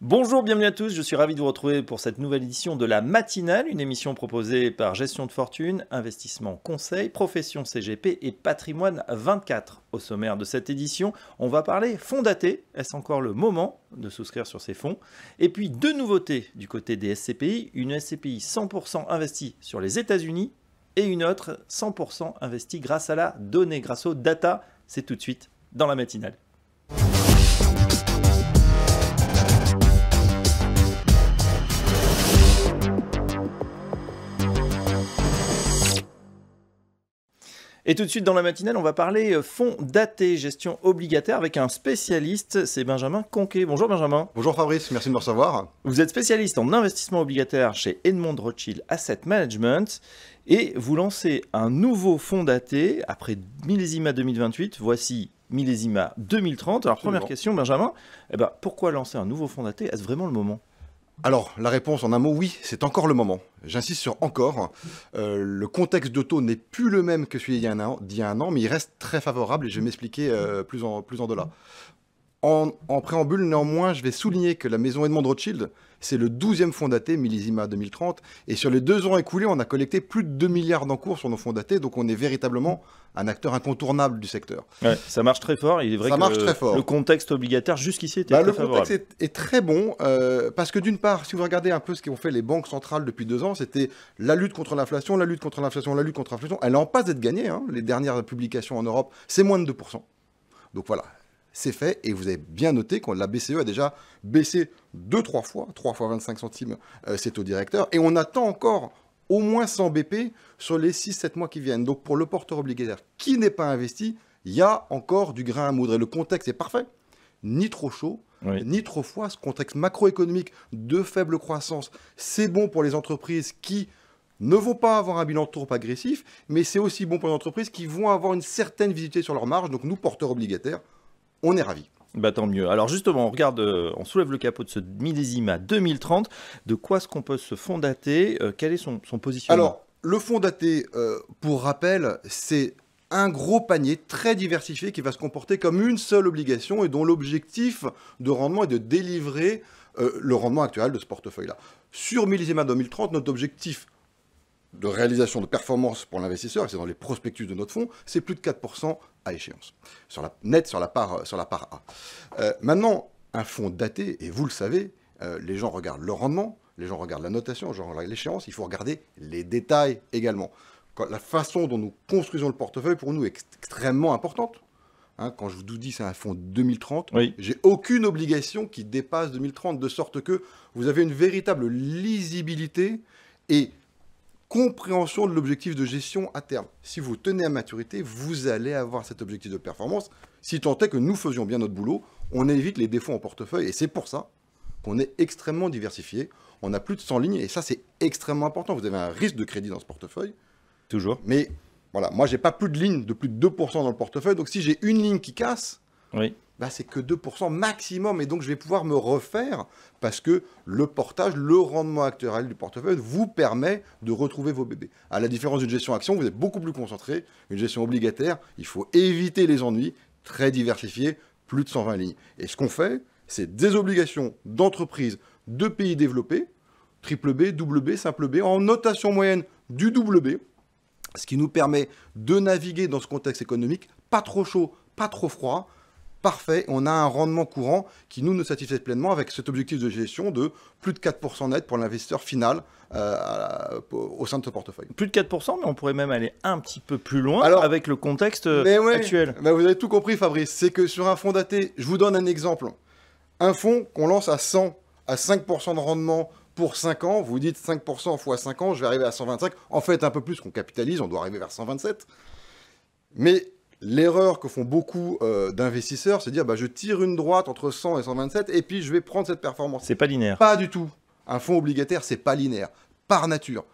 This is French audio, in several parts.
Bonjour, bienvenue à tous, je suis ravi de vous retrouver pour cette nouvelle édition de la matinale, une émission proposée par Gestion de Fortune, Investissement Conseil, Profession CGP et Patrimoine 24. Au sommaire de cette édition, on va parler fonds datés, est-ce encore le moment de souscrire sur ces fonds? Et puis deux nouveautés du côté des SCPI, une SCPI 100% investie sur les États-Unis et une autre 100% investie grâce à la donnée, grâce aux data. C'est tout de suite dans la matinale. Et tout de suite dans la matinale, on va parler fonds datés, gestion obligataire avec un spécialiste, c'est Benjamin Conquet. Bonjour Benjamin. Bonjour Fabrice, merci de me recevoir. Vous êtes spécialiste en investissement obligataire chez Edmond Rothschild Asset Management et vous lancez un nouveau fonds daté après Millésima 2028, voici Millésima 2030. Alors première question Benjamin, pourquoi lancer un nouveau fonds daté? Est-ce vraiment le moment? Alors, la réponse en un mot, oui, c'est encore le moment. J'insiste sur encore. Le contexte de taux n'est plus le même que celui d'il y a un an, mais il reste très favorable et je vais m'expliquer plus en delà. En préambule, néanmoins, je vais souligner que la maison Edmond Rothschild, c'est le 12e fonds daté, millésima 2030, et sur les 2 ans écoulés, on a collecté plus de 2 milliards d'encours sur nos fonds datés, donc on est véritablement un acteur incontournable du secteur. Ouais, ça marche très fort, il est vrai que le contexte obligataire jusqu'ici était très favorable. Le contexte est très bon, parce que d'une part, si vous regardez un peu ce qu'ont fait les banques centrales depuis 2 ans, c'était la lutte contre l'inflation, la lutte contre l'inflation, la lutte contre l'inflation. Elle est en passe d'être gagnée, hein. Les dernières publications en Europe, c'est moins de 2%. Donc voilà. C'est fait, et vous avez bien noté que la BCE a déjà baissé 3 fois 25 centimes ses taux directeurs, et on attend encore au moins 100 BP sur les 6-7 mois qui viennent. Donc pour le porteur obligataire qui n'est pas investi, il y a encore du grain à moudre, et le contexte est parfait. Ni trop chaud, ni trop froid, ce contexte macroéconomique de faible croissance, c'est bon pour les entreprises qui ne vont pas avoir un bilan trop agressif, mais c'est aussi bon pour les entreprises qui vont avoir une certaine visibilité sur leur marge, donc nous, porteurs obligataires, on est ravis. Tant mieux. Alors justement, on regarde, on soulève le capot de ce millésima 2030. De quoi est-ce qu'on peut se fonds dater? Quel est son positionnement? Alors, le fonds daté, pour rappel, c'est un gros panier très diversifié qui va se comporter comme une seule obligation et dont l'objectif de rendement est de délivrer le rendement actuel de ce portefeuille-là. Sur millésima 2030, notre objectif de réalisation de performance pour l'investisseur, et c'est dans les prospectus de notre fonds, c'est plus de 4% à échéance, net sur la part A. Maintenant, un fonds daté, et vous le savez, les gens regardent le rendement, les gens regardent la notation, les gens regardent l'échéance, il faut regarder les détails également. La façon dont nous construisons le portefeuille, pour nous, est extrêmement importante. Hein, quand je vous dis c'est un fonds 2030, j'ai aucune obligation qui dépasse 2030, de sorte que vous avez une véritable lisibilité et compréhension de l'objectif de gestion à terme. Si vous tenez à maturité, vous allez avoir cet objectif de performance. Si tant est que nous faisions bien notre boulot, on évite les défauts en portefeuille. Et c'est pour ça qu'on est extrêmement diversifié. On a plus de 100 lignes et ça, c'est extrêmement important. Vous avez un risque de crédit dans ce portefeuille. Toujours. Mais voilà, moi, j'ai pas plus de lignes de plus de 2% dans le portefeuille. Donc si j'ai une ligne qui casse, c'est que 2% maximum, et donc je vais pouvoir me refaire parce que le portage, le rendement actuel du portefeuille vous permet de retrouver vos bébés. À la différence d'une gestion action, vous êtes beaucoup plus concentré. Une gestion obligataire, il faut éviter les ennuis, très diversifié, plus de 120 lignes. Et ce qu'on fait, c'est des obligations d'entreprises de pays développés, triple B, double B, simple B, en notation moyenne du double B, ce qui nous permet de naviguer dans ce contexte économique, pas trop chaud, pas trop froid, parfait, on a un rendement courant qui nous satisfait pleinement avec cet objectif de gestion de plus de 4% net pour l'investisseur final au sein de ce portefeuille. Plus de 4%, mais on pourrait même aller un petit peu plus loin avec le contexte actuel. Vous avez tout compris Fabrice, c'est que sur un fonds daté, je vous donne un exemple. Un fonds qu'on lance à 100, à 5% de rendement pour 5 ans, vous dites 5% x 5 ans, je vais arriver à 125. En fait, un peu plus qu'on capitalise, on doit arriver vers 127. Mais l'erreur que font beaucoup d'investisseurs, c'est de dire je tire une droite entre 100 et 127 et puis je vais prendre cette performance. C'est pas linéaire. Pas du tout. Un fonds obligataire, c'est pas linéaire, par nature.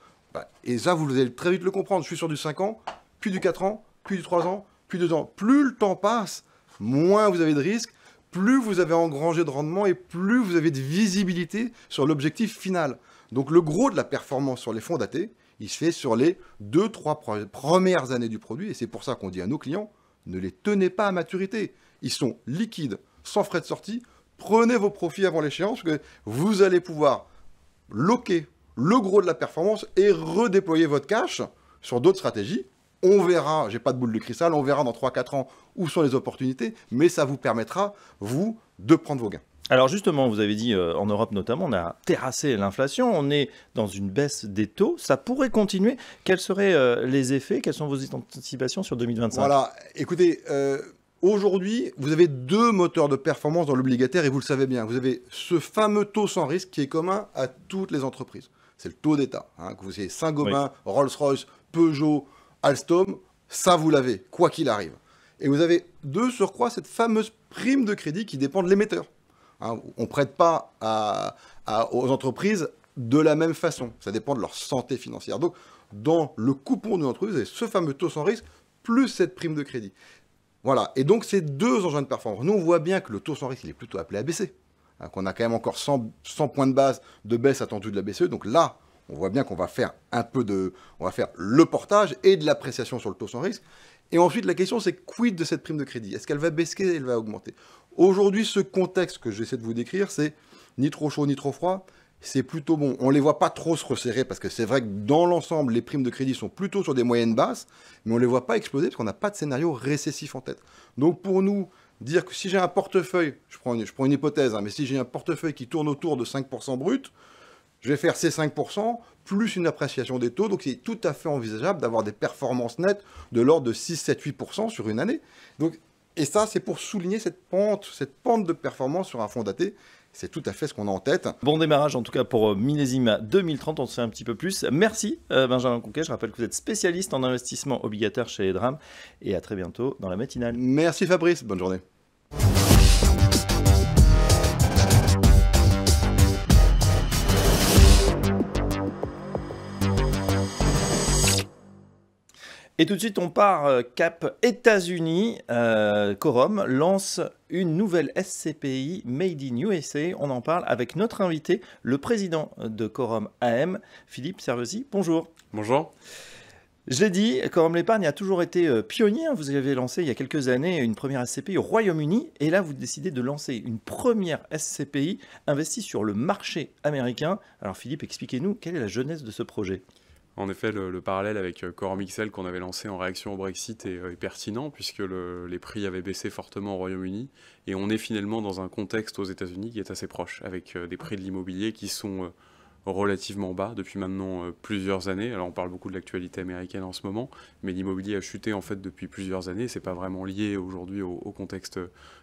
Et ça, vous allez très vite le comprendre. Je suis sur du 5 ans, puis du 4 ans, puis du 3 ans, puis 2 ans. Plus le temps passe, moins vous avez de risques, plus vous avez engrangé de rendement et plus vous avez de visibilité sur l'objectif final. Donc le gros de la performance sur les fonds datés, il se fait sur les 2-3 premières années du produit. Et c'est pour ça qu'on dit à nos clients, ne les tenez pas à maturité. Ils sont liquides, sans frais de sortie, prenez vos profits avant l'échéance, parce que vous allez pouvoir loquer le gros de la performance et redéployer votre cash sur d'autres stratégies. On verra, j'ai pas de boule de cristal, on verra dans 3-4 ans où sont les opportunités, mais ça vous permettra, vous, de prendre vos gains. Alors justement, vous avez dit en Europe notamment, on a terrassé l'inflation, on est dans une baisse des taux, ça pourrait continuer. Quels seraient les effets? Quelles sont vos anticipations sur 2025? Voilà, écoutez, aujourd'hui, vous avez deux moteurs de performance dans l'obligataire et vous le savez bien. Vous avez ce fameux taux sans risque qui est commun à toutes les entreprises. C'est le taux d'État. Que vous ayez Saint-Gobain, oui, Rolls-Royce, Peugeot, Alstom, ça vous l'avez, quoi qu'il arrive. Et vous avez de surcroît cette fameuse prime de crédit qui dépend de l'émetteur. On ne prête pas aux entreprises de la même façon. Ça dépend de leur santé financière. Donc, dans le coupon d'une entreprise, vous avez ce fameux taux sans risque plus cette prime de crédit. Voilà. Et donc, ces deux engins de performance. Nous, on voit bien que le taux sans risque, il est plutôt appelé à baisser. Qu'on a quand même encore 100 points de base de baisse attendue de la BCE. Donc là, on voit bien qu'on va faire on va faire le portage et de l'appréciation sur le taux sans risque. Et ensuite, la question, c'est quid de cette prime de crédit? Est-ce qu'elle va baisser, elle va augmenter? Aujourd'hui, ce contexte que j'essaie de vous décrire, c'est ni trop chaud, ni trop froid. C'est plutôt bon. On ne les voit pas trop se resserrer parce que c'est vrai que dans l'ensemble, les primes de crédit sont plutôt sur des moyennes basses, mais on ne les voit pas exploser parce qu'on n'a pas de scénario récessif en tête. Donc pour nous, dire que si j'ai un portefeuille, je prends une hypothèse, mais si j'ai un portefeuille qui tourne autour de 5% brut, je vais faire ces 5% plus une appréciation des taux. Donc c'est tout à fait envisageable d'avoir des performances nettes de l'ordre de 6, 7, 8% sur une année. Donc, et ça, c'est pour souligner cette pente de performance sur un fonds daté. C'est tout à fait ce qu'on a en tête. Bon démarrage en tout cas pour millésime 2030, on se fait un petit peu plus. Merci Benjamin Conquet, je rappelle que vous êtes spécialiste en investissement obligataire chez EDRAM et à très bientôt dans la matinale. Merci Fabrice, bonne journée. Et tout de suite, on part cap États-Unis. Quorum lance une nouvelle SCPI Made in USA. On en parle avec notre invité, le président de Quorum AM, Philippe Servesi. Bonjour. Bonjour. Je l'ai dit, Quorum l'épargne a toujours été pionnier. Vous avez lancé il y a quelques années une première SCPI au Royaume-Uni. Et là, vous décidez de lancer une première SCPI investie sur le marché américain. Alors Philippe, expliquez-nous, quelle est la genèse de ce projet ? En effet, le parallèle avec Quorum XL qu'on avait lancé en réaction au Brexit est pertinent puisque les prix avaient baissé fortement au Royaume-Uni et on est finalement dans un contexte aux États-Unis qui est assez proche avec des prix de l'immobilier qui sont relativement bas depuis maintenant plusieurs années. Alors on parle beaucoup de l'actualité américaine en ce moment, mais l'immobilier a chuté en fait depuis plusieurs années. C'est pas vraiment lié aujourd'hui au contexte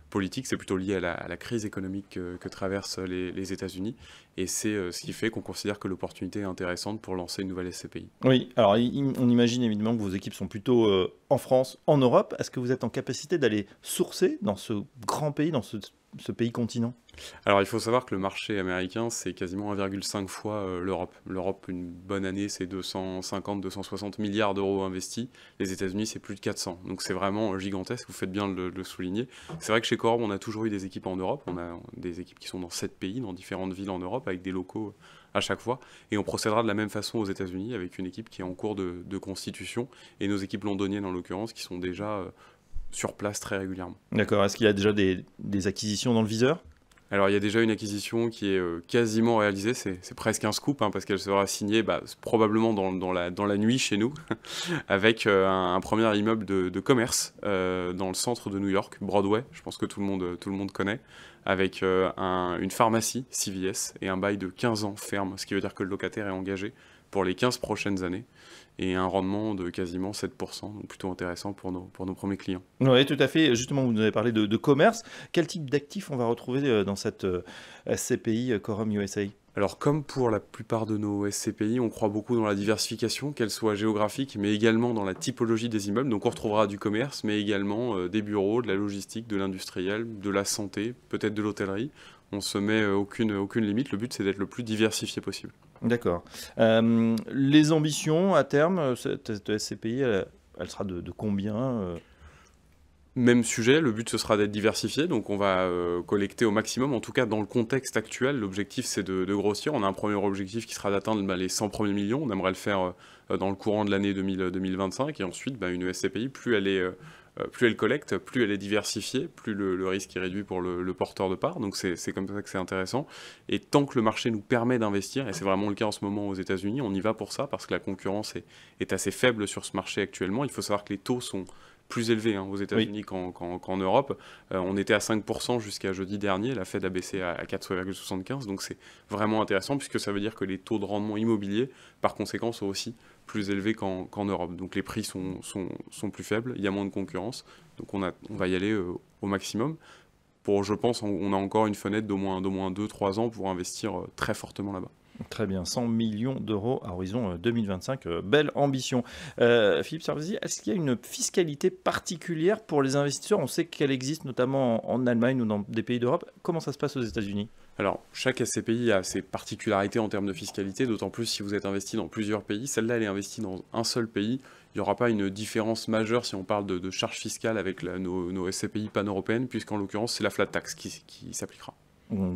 politique, c'est plutôt lié à la crise économique que traversent les États-Unis. Et c'est ce qui fait qu'on considère que l'opportunité est intéressante pour lancer une nouvelle SCPI. Oui, alors on imagine évidemment que vos équipes sont plutôt en France, en Europe. Est-ce que vous êtes en capacité d'aller sourcer dans ce grand pays, dans ce pays continent ? Alors il faut savoir que le marché américain, c'est quasiment 1,5 fois l'Europe. L'Europe, une bonne année, c'est 250-260 milliards d'euros investis. Les États-Unis, c'est plus de 400. Donc c'est vraiment gigantesque, vous faites bien de le souligner. C'est vrai que chez Quorum, on a toujours eu des équipes en Europe. On a des équipes qui sont dans 7 pays, dans différentes villes en Europe, avec des locaux à chaque fois. Et on procédera de la même façon aux États-Unis, avec une équipe qui est en cours de constitution, et nos équipes londoniennes en l'occurrence, qui sont déjà sur place très régulièrement. D'accord, est-ce qu'il y a déjà des acquisitions dans le viseur ? Alors il y a déjà une acquisition qui est quasiment réalisée, c'est presque un scoop parce qu'elle sera signée probablement dans la nuit chez nous, avec un premier immeuble de commerce dans le centre de New York, Broadway, je pense que tout le monde connaît, avec une pharmacie CVS et un bail de 15 ans ferme, ce qui veut dire que le locataire est engagé pour les 15 prochaines années, et un rendement de quasiment 7%, donc plutôt intéressant pour nos premiers clients. Oui, tout à fait. Justement, vous nous avez parlé de commerce. Quel type d'actifs on va retrouver dans cette SCPI Quorum USA ? Alors, comme pour la plupart de nos SCPI, on croit beaucoup dans la diversification, qu'elle soit géographique, mais également dans la typologie des immeubles. Donc, on retrouvera du commerce, mais également des bureaux, de la logistique, de l'industriel, de la santé, peut-être de l'hôtellerie. On se met aucune limite. Le but, c'est d'être le plus diversifié possible. D'accord. Les ambitions à terme, cette SCPI, elle sera de combien Même sujet, le but ce sera d'être diversifié, donc on va collecter au maximum, en tout cas dans le contexte actuel, l'objectif c'est de grossir. On a un premier objectif qui sera d'atteindre les 100 premiers millions, on aimerait le faire dans le courant de l'année 2025, et ensuite une SCPI, plus elle est plus elle collecte, plus elle est diversifiée, plus le risque est réduit pour le porteur de part. Donc c'est comme ça que c'est intéressant. Et tant que le marché nous permet d'investir, et c'est vraiment le cas en ce moment aux États-Unis, on y va pour ça parce que la concurrence est assez faible sur ce marché actuellement. Il faut savoir que les taux sont plus élevés aux États-Unis qu'en Europe. On était à 5% jusqu'à jeudi dernier. La Fed a baissé à 4,75. Donc c'est vraiment intéressant puisque ça veut dire que les taux de rendement immobilier, par conséquent, sont aussi plus élevés qu'en Europe. Donc les prix sont plus faibles, il y a moins de concurrence. Donc on va y aller au maximum. Je pense, on a encore une fenêtre d'au moins 2-3 ans pour investir très fortement là-bas. Très bien, 100 millions d'euros à horizon 2025, belle ambition. Philippe Servazy, est-ce qu'il y a une fiscalité particulière pour les investisseurs? On sait qu'elle existe notamment en Allemagne ou dans des pays d'Europe. Comment ça se passe aux États-Unis? Alors, chaque SCPI a ses particularités en termes de fiscalité, d'autant plus si vous êtes investi dans plusieurs pays. Celle-là, elle est investie dans un seul pays. Il n'y aura pas une différence majeure si on parle de charges fiscales avec nos SCPI pan-européennes, puisqu'en l'occurrence, c'est la flat tax qui s'appliquera.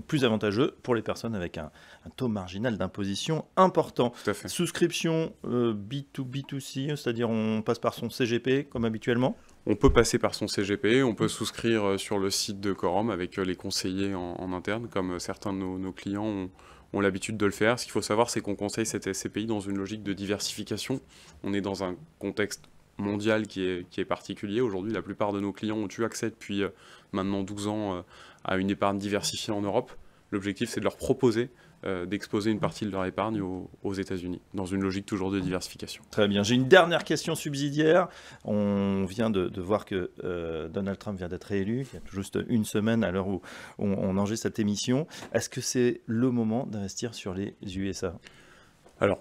Plus avantageux pour les personnes avec un taux marginal d'imposition important. Tout à fait. Souscription B2B2C, c'est-à-dire on passe par son CGP comme habituellement? On peut passer par son CGP, on peut souscrire sur le site de Quorum avec les conseillers en interne, comme certains de nos clients ont l'habitude de le faire. Ce qu'il faut savoir, c'est qu'on conseille cette SCPI dans une logique de diversification. On est dans un contexte mondial qui est particulier. Aujourd'hui, la plupart de nos clients ont eu accès depuis maintenant 12 ans à une épargne diversifiée en Europe. L'objectif, c'est de leur proposer d'exposer une partie de leur épargne aux États-Unis, dans une logique toujours de diversification. Très bien. J'ai une dernière question subsidiaire. On vient de voir que Donald Trump vient d'être réélu, il y a tout juste une semaine à l'heure où on enregistre cette émission. Est-ce que c'est le moment d'investir sur les USA? Alors,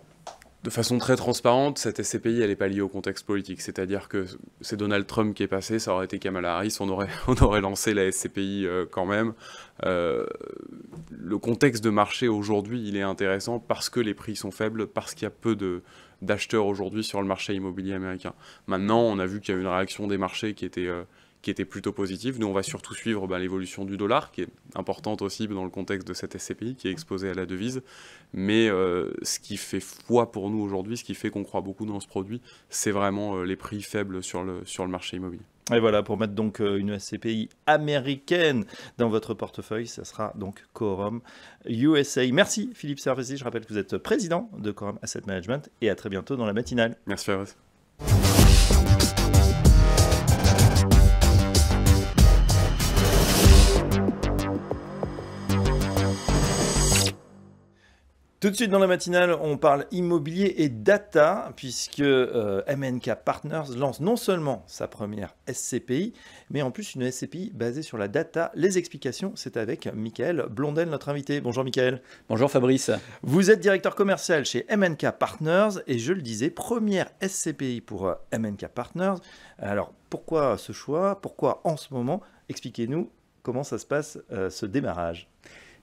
de façon très transparente, cette SCPI, elle n'est pas liée au contexte politique. C'est-à-dire que c'est Donald Trump qui est passé, ça aurait été Kamala Harris, on aurait lancé la SCPI quand même. Le contexte de marché aujourd'hui, il est intéressant parce que les prix sont faibles, parce qu'il y a peu d'acheteurs aujourd'hui sur le marché immobilier américain. Maintenant, on a vu qu'il y a eu une réaction des marchés qui était plutôt positive. Nous, on va surtout suivre l'évolution du dollar, qui est importante aussi dans le contexte de cette SCPI, qui est exposée à la devise. Mais ce qui fait foi pour nous aujourd'hui, ce qui fait qu'on croit beaucoup dans ce produit, c'est vraiment les prix faibles sur le marché immobilier. Et voilà, pour mettre donc une SCPI américaine dans votre portefeuille, ça sera donc Quorum USA. Merci Philippe Servazy, je rappelle que vous êtes président de Quorum Asset Management et à très bientôt dans la matinale. Merci Fabrice. Tout de suite dans la matinale, on parle immobilier et data, puisque MNK Partners lance non seulement sa première SCPI, mais en plus une SCPI basée sur la data. Les explications, c'est avec Michael Blondel, notre invité. Bonjour Michael. Bonjour Fabrice. Vous êtes directeur commercial chez MNK Partners, et je le disais, première SCPI pour MNK Partners. Alors pourquoi ce choix? Pourquoi en ce moment? Expliquez-nous comment ça se passe, ce démarrage.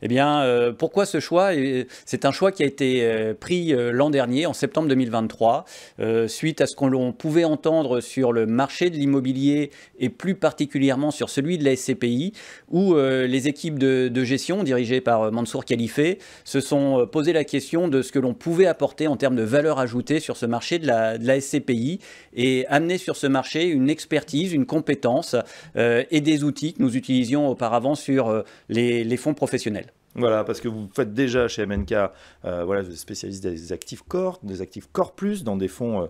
Eh bien, pourquoi ce choix? C'est un choix qui a été pris l'an dernier, en septembre 2023, suite à ce qu'on pouvait entendre sur le marché de l'immobilier et plus particulièrement sur celui de la SCPI, où les équipes de gestion dirigées par Mansour Khalifé se sont posé la question de ce que l'on pouvait apporter en termes de valeur ajoutée sur ce marché de la SCPI et amener sur ce marché une expertise, une compétence et des outils que nous utilisions auparavant sur les fonds professionnels. Voilà, parce que vous faites déjà chez MNK, voilà, vous êtes spécialiste des actifs core, des actifs core plus, dans des fonds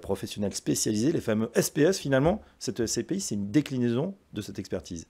professionnels spécialisés, les fameux SPS finalement. Cette SCPI, c'est une déclinaison de cette expertise.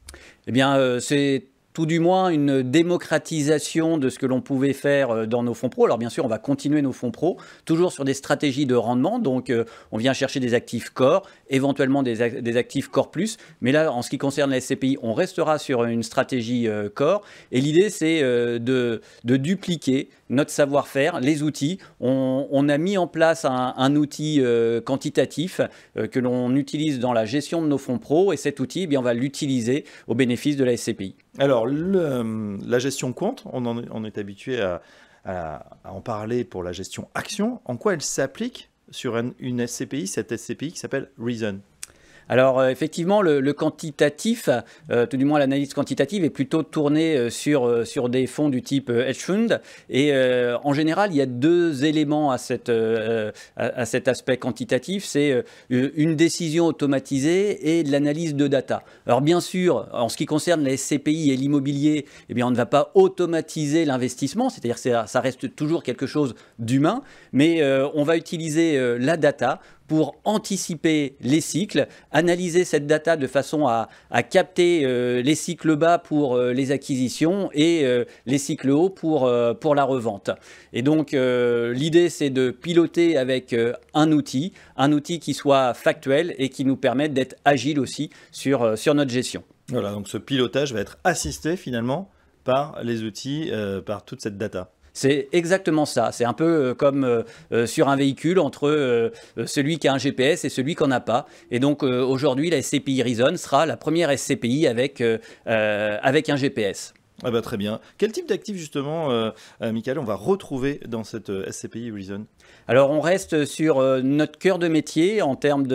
Eh bien, c'est tout du moins une démocratisation de ce que l'on pouvait faire dans nos fonds pro. Alors bien sûr, on va continuer nos fonds pro, toujours sur des stratégies de rendement. Donc on vient chercher des actifs core, éventuellement des actifs core plus. Mais là, en ce qui concerne la SCPI, on restera sur une stratégie core. Et l'idée, c'est de dupliquer notre savoir-faire, les outils. On a mis en place un outil quantitatif que l'on utilise dans la gestion de nos fonds pro. Et cet outil, eh bien, on va l'utiliser au bénéfice de la SCPI. Alors, la gestion compte, on est habitué à en parler pour la gestion action. En quoi elle s'applique sur une SCPI, cette SCPI qui s'appelle Reason? Alors effectivement, le quantitatif, tout du moins l'analyse quantitative, est plutôt tournée sur des fonds du type hedge fund. Et en général, il y a deux éléments à cet aspect quantitatif. C'est une décision automatisée et de l'analyse de data. Alors bien sûr, en ce qui concerne les SCPI et l'immobilier, eh bien, on ne va pas automatiser l'investissement, c'est-à-dire que ça reste toujours quelque chose d'humain, mais on va utiliser la data pour anticiper les cycles, analyser cette data de façon à capter les cycles bas pour les acquisitions et les cycles hauts pour la revente. Et donc l'idée, c'est de piloter avec un outil qui soit factuel et qui nous permette d'être agile aussi sur notre gestion. Voilà, donc ce pilotage va être assisté finalement par les outils, par toute cette data. C'est exactement ça. C'est un peu comme sur un véhicule entre celui qui a un GPS et celui qui n'en a pas. Et donc aujourd'hui, la SCPI Reason sera la première SCPI avec un GPS. Ah bah très bien. Quel type d'actifs justement, Michael, on va retrouver dans cette SCPI Reason? Alors on reste sur notre cœur de métier en termes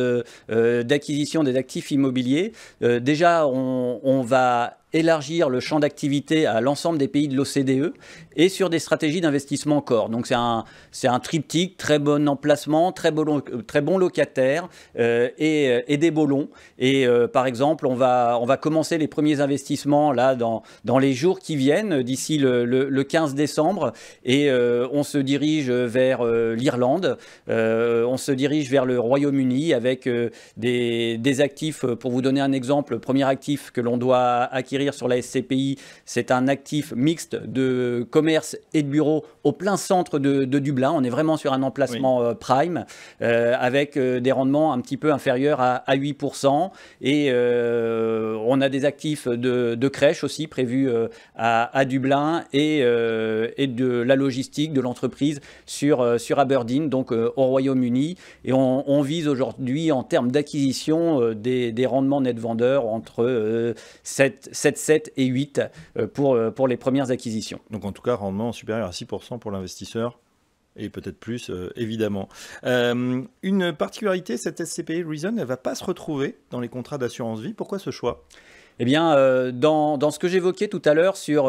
d'acquisition des actifs immobiliers. Déjà, on va élargir le champ d'activité à l'ensemble des pays de l'OCDE et sur des stratégies d'investissement core. Donc c'est un triptyque, très bon emplacement, très bon locataire et des beaux lots. Et par exemple, on va commencer les premiers investissements là dans les jours qui viennent, d'ici le 15 décembre, et on se dirige vers l'Irlande, on se dirige vers le Royaume-Uni avec des actifs. Pour vous donner un exemple, le premier actif que l'on doit acquérir sur la SCPI, c'est un actif mixte de commerce et de bureau au plein centre de Dublin. On est vraiment sur un emplacement prime avec des rendements un petit peu inférieurs à 8%. Et on a des actifs de crèche aussi prévus à Dublin et de la logistique de l'entreprise sur Aberdeen, donc au Royaume-Uni. Et on vise aujourd'hui en termes d'acquisition des rendements net vendeurs entre 7 et 8 pour les premières acquisitions. Donc en tout cas, rendement supérieur à 6% pour l'investisseur. Et peut-être plus, évidemment. Une particularité, cette SCPI Reason, elle ne va pas se retrouver dans les contrats d'assurance vie. Pourquoi ce choix ? Eh bien, dans ce que j'évoquais tout à l'heure sur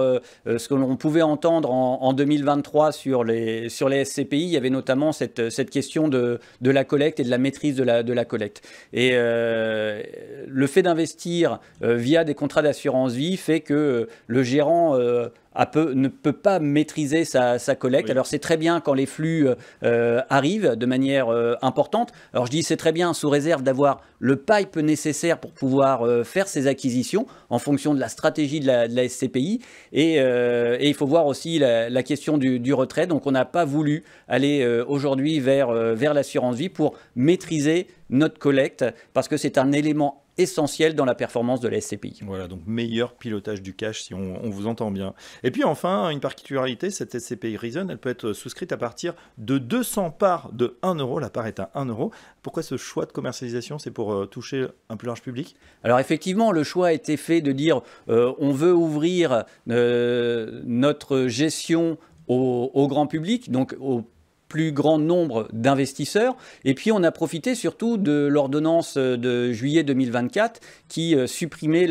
ce que l'on pouvait entendre en 2023 sur les SCPI, il y avait notamment cette question de la collecte et de la maîtrise de la collecte. Et le fait d'investir via des contrats d'assurance vie fait que le gérant ne peut pas maîtriser sa collecte. Oui. Alors c'est très bien quand les flux arrivent de manière importante. Alors je dis c'est très bien sous réserve d'avoir le pipe nécessaire pour pouvoir faire ces acquisitions en fonction de la stratégie de la SCPI. Et il faut voir aussi la question du retrait. Donc on n'a pas voulu aller aujourd'hui vers l'assurance vie pour maîtriser notre collecte parce que c'est un élément essentiel dans la performance de la SCPI. Voilà, donc meilleur pilotage du cash si on vous entend bien. Et puis enfin, une particularité, cette SCPI Reason, elle peut être souscrite à partir de 200 parts de 1 euro. La part est à 1 euro. Pourquoi ce choix de commercialisation? C'est pour toucher un plus large public? Alors effectivement, le choix a été fait de dire on veut ouvrir notre gestion au grand public, donc au plus grand nombre d'investisseurs. Et puis on a profité surtout de l'ordonnance de juillet 2024 qui supprimait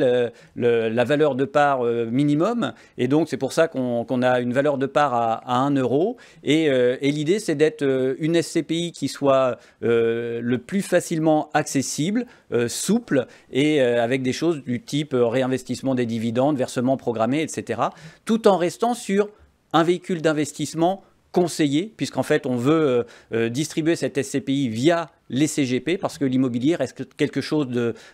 la valeur de part minimum. Et donc c'est pour ça qu'on a une valeur de part à 1 euro. Et l'idée, c'est d'être une SCPI qui soit le plus facilement accessible, souple, et avec des choses du type réinvestissement des dividendes, versement programmé, etc. Tout en restant sur un véhicule d'investissement conseillé, puisqu'en fait on veut distribuer cette SCPI via les CGP parce que l'immobilier reste quelque chose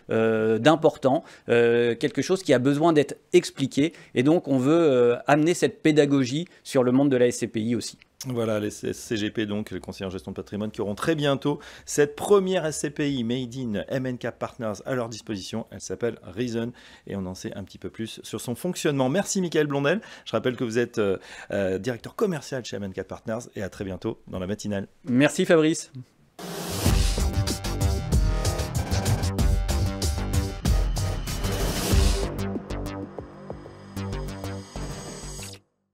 d'important, quelque chose qui a besoin d'être expliqué, et donc on veut amener cette pédagogie sur le monde de la SCPI aussi. Voilà, les CGP, donc les conseillers en gestion de patrimoine, qui auront très bientôt cette première SCPI Made in MNK Partners à leur disposition. Elle s'appelle Reason et on en sait un petit peu plus sur son fonctionnement. Merci Michael Blondel. Je rappelle que vous êtes directeur commercial chez MNK Partners et à très bientôt dans la matinale. Merci Fabrice.